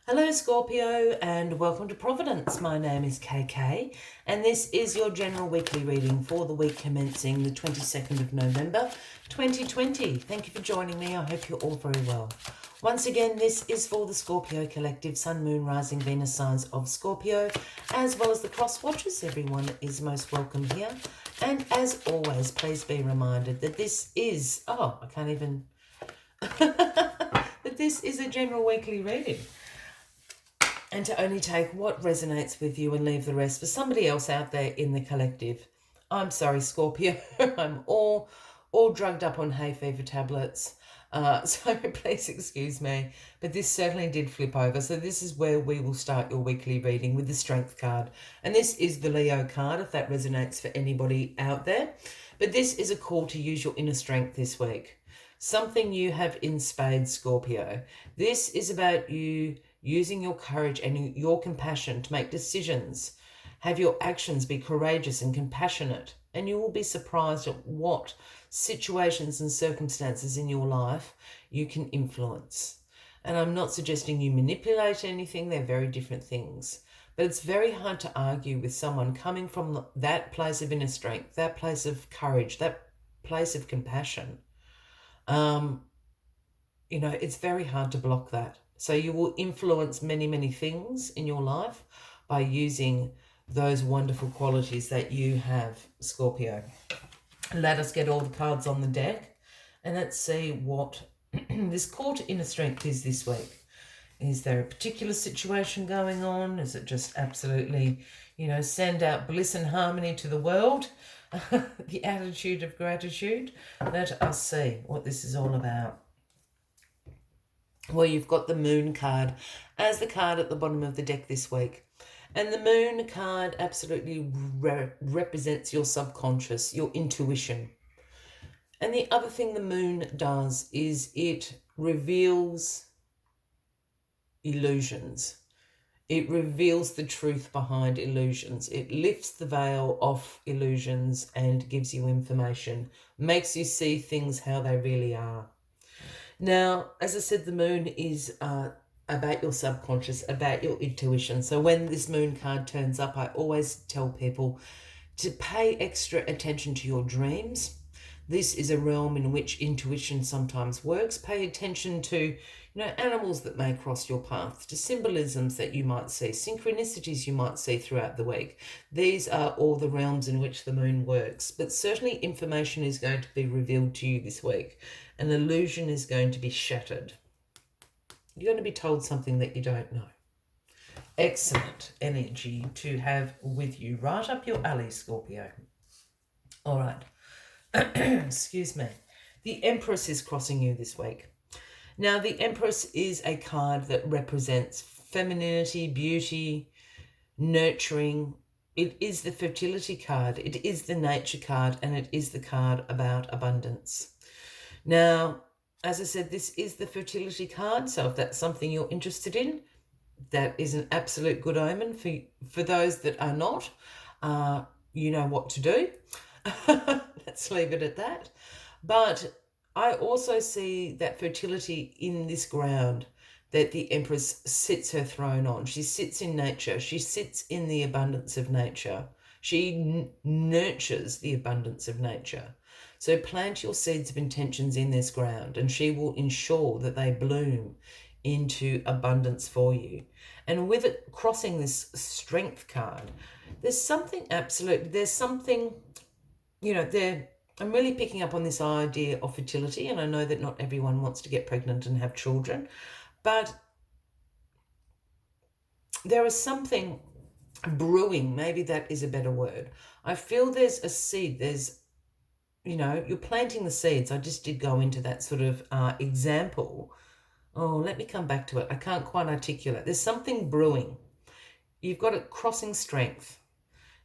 Hello Scorpio and welcome to Providence. My name is KK and this is your general weekly reading for the week commencing the 22nd of November 2020. Thank you for joining me. I hope you're all very well. Once again, this is for the Scorpio collective, Sun, Moon, Rising, Venus signs of Scorpio, as well as the cross watchers. Everyone is most welcome here. And as always, please be reminded that this is, that this is a general weekly reading. And to only take what resonates with you and leave the rest for somebody else out there in the collective. I'm sorry, Scorpio. I'm all drugged up on hay fever tablets. So please excuse me. But this certainly did flip over. So this is where we will start your weekly reading with the Strength card. And this is the Leo card, if that resonates for anybody out there. But this is a call to use your inner strength this week. Something you have in spades, Scorpio. This is about you using your courage and your compassion to make decisions. Have your actions be courageous and compassionate, and you will be surprised at what situations and circumstances in your life you can influence. And I'm not suggesting you manipulate anything, they're very different things. But it's very hard to argue with someone coming from that place of inner strength, that place of courage, that place of compassion. It's very hard to block that. So you will influence many, many things in your life by using those wonderful qualities that you have, Scorpio. Let us get all the cards on the deck and let's see what this call to inner strength is this week. Is there a particular situation going on? Is it just absolutely, send out bliss and harmony to the world? The attitude of gratitude? Let us see what this is all about. Well, you've got the Moon card as the card at the bottom of the deck this week. And the Moon card absolutely represents your subconscious, your intuition. And the other thing the Moon does is it reveals illusions. It reveals the truth behind illusions. It lifts the veil off illusions and gives you information, makes you see things how they really are. Now, as I said, the moon is about your subconscious, about your intuition. So when this moon card turns up, I always tell people to pay extra attention to your dreams. This is a realm in which intuition sometimes works. Pay attention to, animals that may cross your path, to symbolisms that you might see, synchronicities you might see throughout the week. These are all the realms in which the moon works. But certainly information is going to be revealed to you this week. An illusion is going to be shattered. You're going to be told something that you don't know. Excellent energy to have with you. Right up your alley, Scorpio. All right. Excuse me. The Empress is crossing you this week. Now, the Empress is a card that represents femininity, beauty, nurturing. It is the fertility card. It is the nature card, and it is the card about abundance. Now, as I said, this is the fertility card, so if that's something you're interested in, that is an absolute good omen. For those that are not, you know what to do. Let's leave it at that. But I also see that fertility in this ground that the Empress sits her throne on. She sits in nature. She sits in the abundance of nature. She nurtures the abundance of nature. So plant your seeds of intentions in this ground and she will ensure that they bloom into abundance for you. And with it crossing this strength card, there's something I'm really picking up on this idea of fertility, and I know that not everyone wants to get pregnant and have children, but there is something brewing, maybe that is a better word. I feel there's a seed, you're planting the seeds. I just did go into that sort of example. Oh, let me come back to it. I can't quite articulate. There's something brewing. You've got a crossing strength.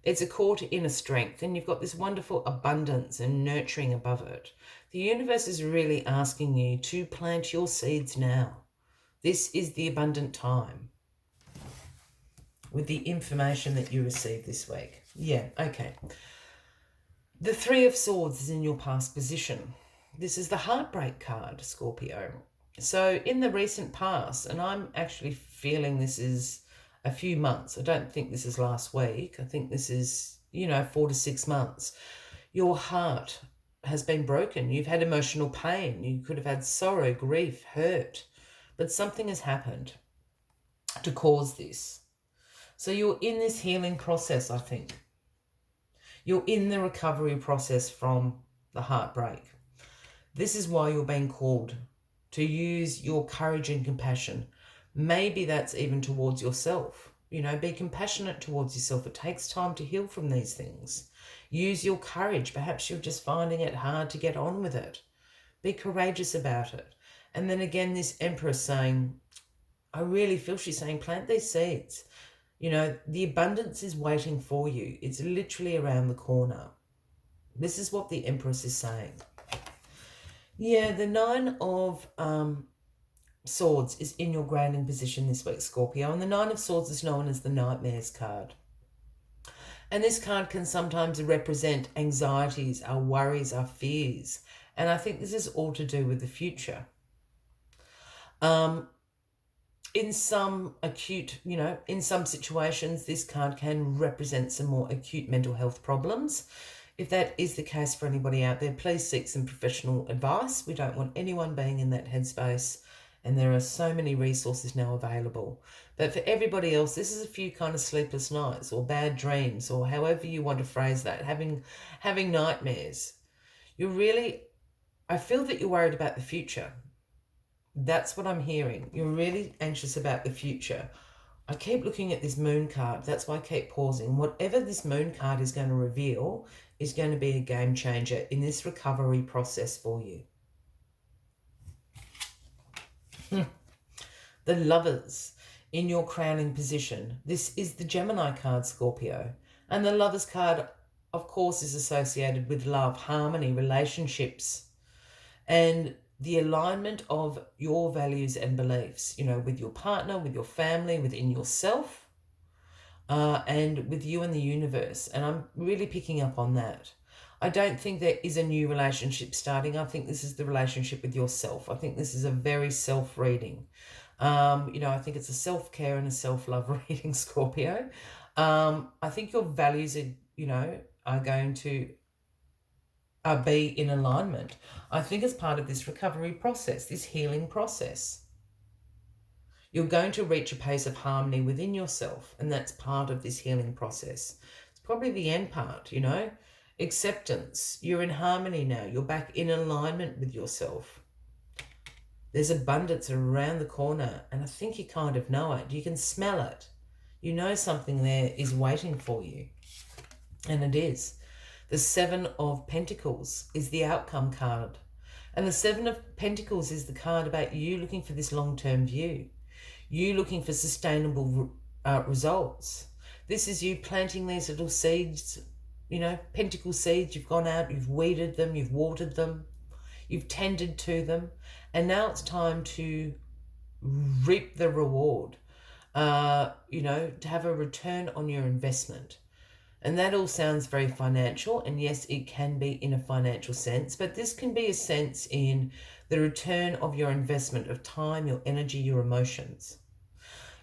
It's a call to inner strength, and you've got this wonderful abundance and nurturing above it. The universe is really asking you to plant your seeds now. This is the abundant time with the information that you receive this week. Yeah, okay. The Three of Swords is in your past position. This is the Heartbreak card, Scorpio. So in the recent past, and I'm actually feeling this is a few months. I don't think this is last week. I think this is, 4 to 6 months. Your heart has been broken. You've had emotional pain. You could have had sorrow, grief, hurt. But something has happened to cause this. So you're in this healing process, I think. You're in the recovery process from the heartbreak. This is why you're being called to use your courage and compassion. Maybe that's even towards yourself. Be compassionate towards yourself. It takes time to heal from these things. Use your courage. Perhaps you're just finding it hard to get on with it. Be courageous about it. And then again, this Empress saying, I really feel she's saying, plant these seeds. The abundance is waiting for you. It's literally around the corner. This is what the Empress is saying. Yeah, the Nine of Swords is in your grounding position this week, Scorpio. And the Nine of Swords is known as the Nightmares card. And this card can sometimes represent anxieties, our worries, our fears. And I think this is all to do with the future. In some in some situations, this card can represent some more acute mental health problems. If that is the case for anybody out there, please seek some professional advice. We don't want anyone being in that headspace, and there are so many resources now available. But for everybody else, this is a few kind of sleepless nights or bad dreams, or however you want to phrase that, having nightmares. I feel that you're worried about the future. That's what I'm hearing. You're really anxious about the future. I keep looking at this moon card. That's why I keep pausing. Whatever this moon card is going to reveal is going to be a game changer in this recovery process for you. The Lovers in your crowning position. This is the Gemini card, Scorpio. And the Lovers card, of course, is associated with love, harmony, relationships, and the alignment of your values and beliefs, with your partner, with your family, within yourself, and with you and the universe. And I'm really picking up on that. I don't think there is a new relationship starting. I think this is the relationship with yourself. I think this is a very self-reading. I think it's a self-care and a self-love reading, Scorpio. I think your values are going to be in alignment. I think as part of this recovery process, this healing process, you're going to reach a pace of harmony within yourself, and that's part of this healing process. It's probably the end part, acceptance. You're in harmony now. You're back in alignment with yourself. There's abundance around the corner, and I think you kind of know it. You can smell it. You know something there is waiting for you, and it is. The Seven of Pentacles is the outcome card. And the Seven of Pentacles is the card about you looking for this long-term view. You looking for sustainable results. This is you planting these little seeds, pentacle seeds. You've gone out, you've weeded them, you've watered them, you've tended to them. And now it's time to reap the reward, to have a return on your investment. And that all sounds very financial, and yes, it can be in a financial sense, but this can be a sense in the return of your investment of time, your energy, your emotions.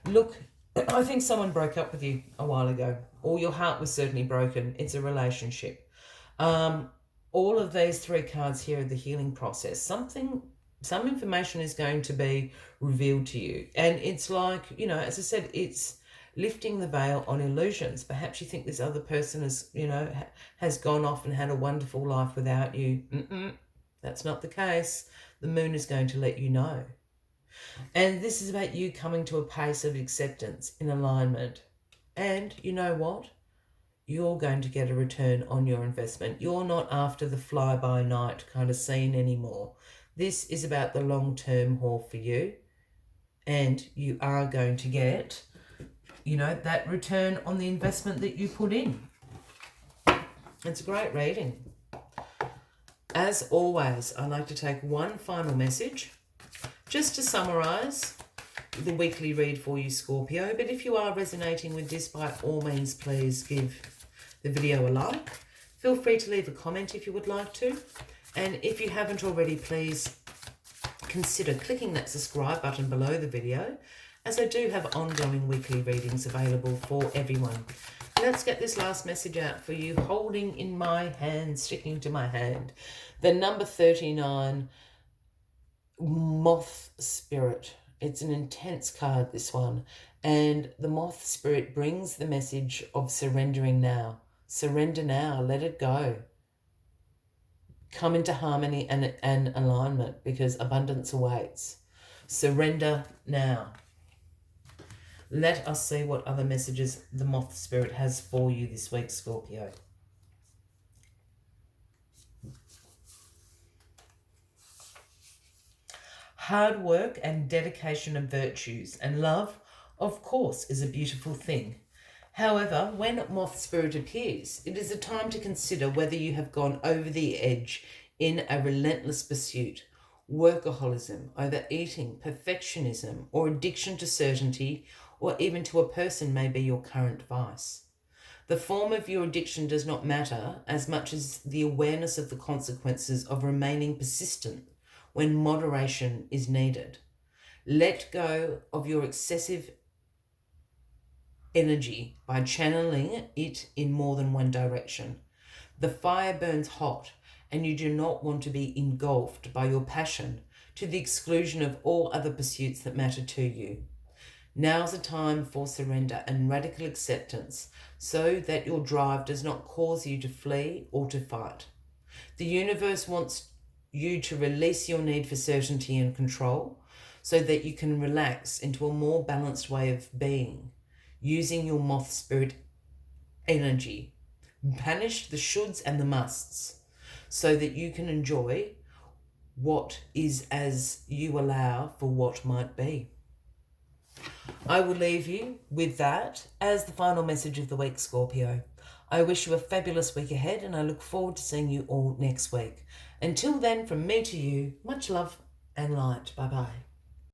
Look, I think someone broke up with you a while ago, or your heart was certainly broken. It's a relationship. All of these three cards here are the healing process. Some information is going to be revealed to you. And it's like, as I said, it's lifting the veil on illusions. Perhaps you think this other person has gone off and had a wonderful life without you. That's not the case. The moon is going to let you know. And this is about you coming to a pace of acceptance, in alignment. And you know what? You're going to get a return on your investment. You're not after the fly-by-night kind of scene anymore. This is about the long-term haul for you. And you are going to get that return on the investment that you put in. It's a great reading. As always, I like to take one final message just to summarize the weekly read for you, Scorpio. But if you are resonating with this, by all means, please give the video a like. Feel free to leave a comment if you would like to. And if you haven't already, please consider clicking that subscribe button below the video, as I do have ongoing weekly readings available for everyone. Let's get this last message out for you, holding in my hand, sticking to my hand, the number 39, Moth Spirit. It's an intense card, this one. And the Moth Spirit brings the message of surrendering now. Surrender now. Let it go. Come into harmony and alignment, because abundance awaits. Surrender now. Let us see what other messages the Moth Spirit has for you this week, Scorpio. Hard work and dedication are virtues, and love, of course, is a beautiful thing. However, when Moth Spirit appears, it is a time to consider whether you have gone over the edge in a relentless pursuit. Workaholism, overeating, perfectionism, or addiction to certainty, or even to a person may be your current vice. The form of your addiction does not matter as much as the awareness of the consequences of remaining persistent when moderation is needed. Let go of your excessive energy by channeling it in more than one direction. The fire burns hot, and you do not want to be engulfed by your passion to the exclusion of all other pursuits that matter to you. Now's a time for surrender and radical acceptance, so that your drive does not cause you to flee or to fight. The universe wants you to release your need for certainty and control, so that you can relax into a more balanced way of being, using your Moth Spirit energy. Banish the shoulds and the musts, so that you can enjoy what is as you allow for what might be. I will leave you with that as the final message of the week, Scorpio. I wish you a fabulous week ahead, and I look forward to seeing you all next week. Until then, from me to you, much love and light. Bye-bye.